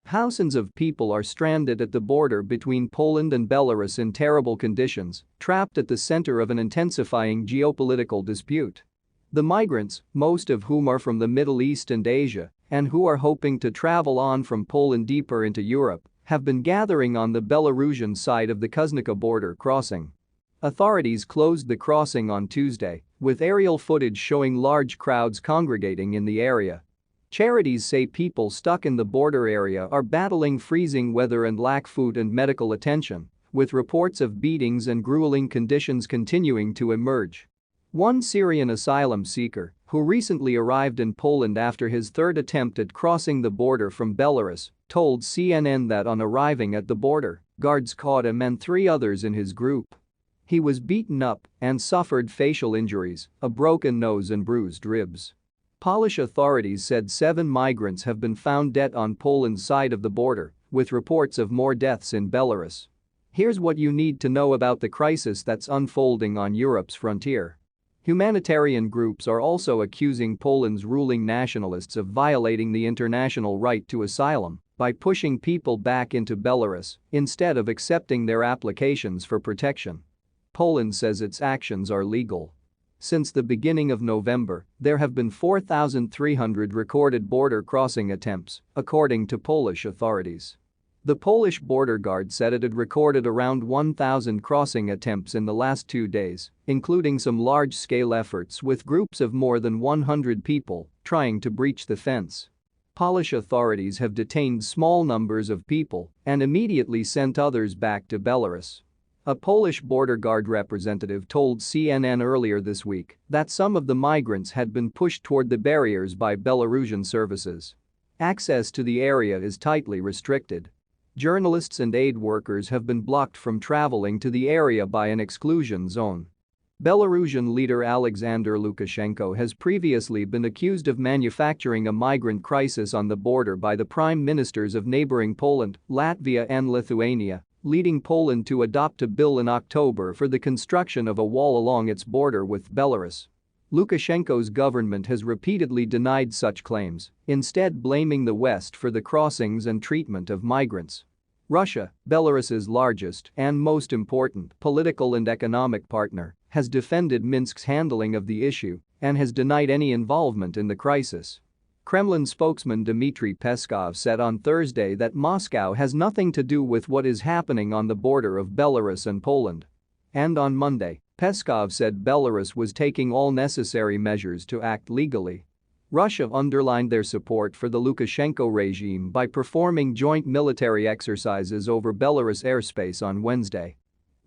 Thousands of people are stranded at the border between Poland and Belarus in terrible conditions, trapped at the center of an intensifying geopolitical dispute. The migrants, most of whom are from the Middle East and Asia, and who are hoping to travel on from Poland deeper into Europe, have been gathering on the Belarusian side of the Kuznica border crossing. Authorities closed the crossing on Tuesday, with aerial footage showing large crowds congregating in the area. Charities say people stuck in the border area are battling freezing weather and lack food and medical attention, with reports of beatings and grueling conditions continuing to emerge. One Syrian asylum seeker, who recently arrived in Poland after his third attempt at crossing the border from Belarus, told CNN that on arriving at the border, guards caught him and 3 others in his group. He was beaten up and suffered facial injuries, a broken nose and bruised ribs. Polish authorities said 7 migrants have been found dead on Poland's side of the border, with reports of more deaths in Belarus. Here's what you need to know about the crisis that's unfolding on Europe's frontier. Humanitarian groups are also accusing Poland's ruling nationalists of violating the international right to asylum by pushing people back into Belarus instead of accepting their applications for protection. Poland says its actions are legal. Since the beginning of November, there have been 4,300 recorded border crossing attempts, according to Polish authorities. The Polish border guard said it had recorded around 1,000 crossing attempts in the last 2 days, including some large-scale efforts with groups of more than 100 people trying to breach the fence. Polish authorities have detained small numbers of people and immediately sent others back to Belarus. A Polish border guard representative told CNN earlier this week that some of the migrants had been pushed toward the barriers by Belarusian services. Access to the area is tightly restricted. Journalists and aid workers have been blocked from traveling to the area by an exclusion zone. Belarusian leader Alexander Lukashenko has previously been accused of manufacturing a migrant crisis on the border by the prime ministers of neighboring Poland, Latvia and Lithuania, leading Poland to adopt a bill in October for the construction of a wall along its border with Belarus. Lukashenko's government has repeatedly denied such claims, instead blaming the West for the crossings and treatment of migrants. Russia, Belarus's largest and most important political and economic partner, has defended Minsk's handling of the issue and has denied any involvement in the crisis. Kremlin spokesman Dmitry Peskov said on Thursday that Moscow has nothing to do with what is happening on the border of Belarus and Poland. And on Monday, Peskov said Belarus was taking all necessary measures to act legally. Russia underlined their support for the Lukashenko regime by performing joint military exercises over Belarus airspace on Wednesday.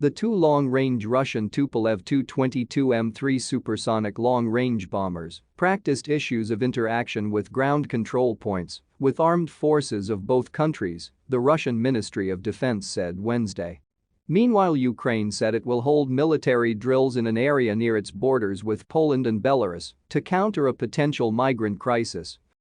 The 2 long-range Russian Tupolev Tu-22M3 supersonic long-range bombers practiced issues of interaction with ground control points with armed forces of both countries, the Russian Ministry of Defense said Wednesday. Meanwhile, Ukraine said it will hold military drills in an area near its borders with Poland and Belarus to counter a potential migrant crisis